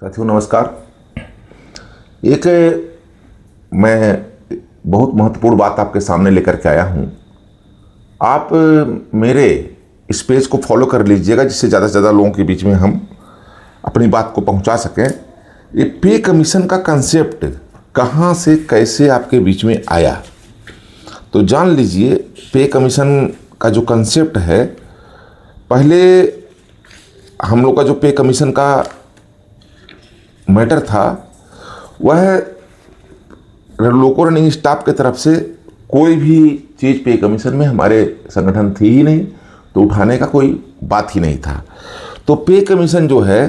साथियों नमस्कार। एक मैं बहुत महत्वपूर्ण बात आपके सामने लेकर के आया हूँ। आप मेरे इस पेज को फॉलो कर लीजिएगा जिससे ज़्यादा से ज़्यादा लोगों के बीच में हम अपनी बात को पहुँचा सकें। ये पे कमीशन का कंसेप्ट कहाँ से कैसे आपके बीच में आया, तो जान लीजिए। पे कमीशन का जो कंसेप्ट है, पहले हम लोग का जो पे कमीशन का मैटर था वह लोको रनिंग स्टाफ के तरफ से कोई भी चीज़ पे कमीशन में हमारे संगठन थी ही नहीं, तो उठाने का कोई बात ही नहीं था। तो पे कमीशन जो है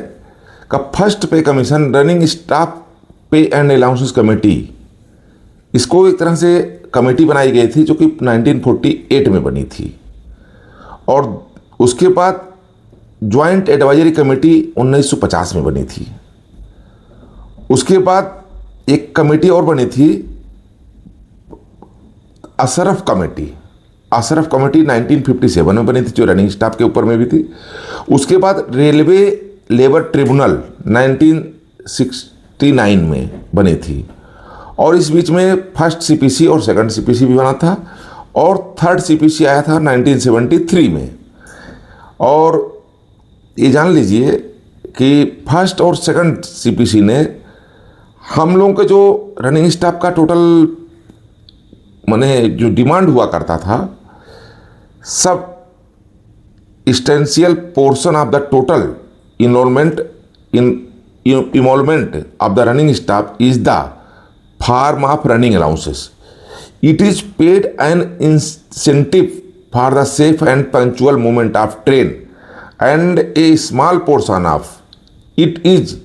का फर्स्ट पे commission running staff pay and allowances committee, इसको एक तरह से कमेटी बनाई गई थी जो कि 1948 में बनी थी, और उसके बाद ज्वाइंट एडवाइजरी कमेटी 1950 में बनी थी। उसके बाद एक कमेटी और बनी थी, अशरफ कमेटी। अशरफ कमेटी 1957 में बनी थी, जो रनिंग स्टाफ के ऊपर में भी थी। उसके बाद रेलवे लेबर ट्रिब्यूनल 1969 में बनी थी, और इस बीच में फर्स्ट सीपीसी और सेकंड सीपीसी भी बना था, और थर्ड सीपीसी आया था 1973 में। और ये जान लीजिए कि फर्स्ट और सेकंड सीपीसी ने हम लोगों के जो रनिंग स्टाफ का टोटल माने जो डिमांड हुआ करता था, सब essential portion of the total involvement of the running staff is the form of running allowances. It is paid an incentive for the safe and punctual movement of train, and a small portion of it is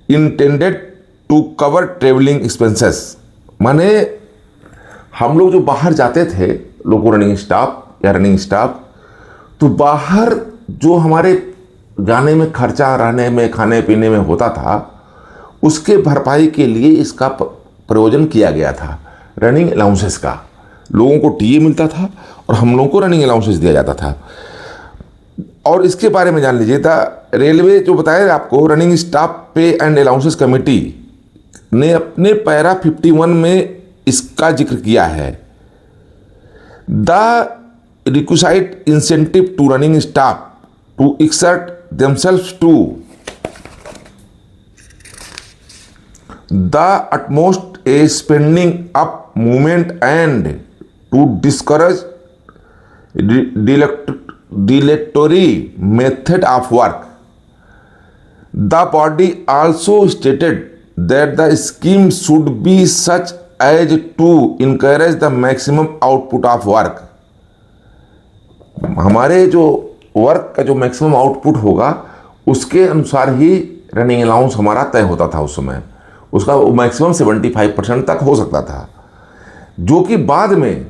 intended to cover travelling expenses. माने हम लोग जो बाहर जाते थे, loco running staff या running staff, तो बाहर जो हमारे जाने में खर्चा, रहने में, खाने पीने में होता था, उसके भरपाई के लिए इसका प्रयोजन किया गया था रनिंग अलाउंसेस का। लोगों को टीए मिलता था और हम लोगों को रनिंग अलाउंसेस दिया जाता था। और इसके बारे में जान लीजिए था, रेलवे जो बताया आपको, running staff pay and allowances committee ने अपने पैरा 51 में इसका जिक्र किया है। The requisite incentive to running staff to exert themselves to the utmost a spending up movement and to discourage dilatory method of work. The body also stated that the scheme should be such as to encourage the maximum output of work. हमारे जो work का जो maximum output होगा उसके अनुसार ही running allowance हमारा तय होता था। उस समय उसका मैक्सिमम 75% तक हो सकता था, जो कि बाद में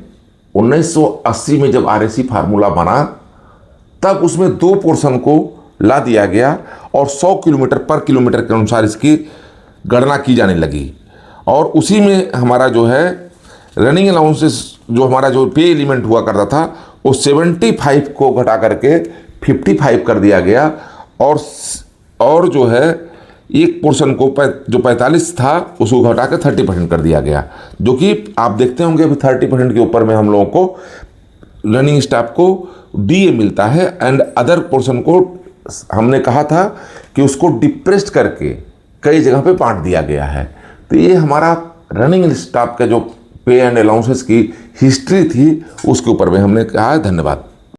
1980 में जब आरएसी फार्मूला बना, तब उसमें 2 पोर्शन को ला दिया गया और 100 किलोमीटर पर किलोमीटर के अनुसार इसकी गणना की जाने लगी। और उसी में हमारा जो है रनिंग अलाउंसेस, जो हमारा जो पे एलिमेंट हुआ करता था, वो 75 को घटा करके 55 कर दिया गया, और जो है एक पोर्शन को जो 45 था उसको घटा के 30% कर दिया गया, जो कि आप देखते होंगे अभी 30% के ऊपर में हम लोगों को रनिंग स्टाफ को डीए मिलता है, एंड अदर पोर्शन को हमने कहा था कि उसको डिप्रेस्ड करके कई जगह पे बांट दिया गया है। तो ये हमारा रनिंग स्टाफ का जो पे एंड अलाउंसेस की हिस्ट्री थी, उसके ऊपर में हमने कहा है। धन्यवाद।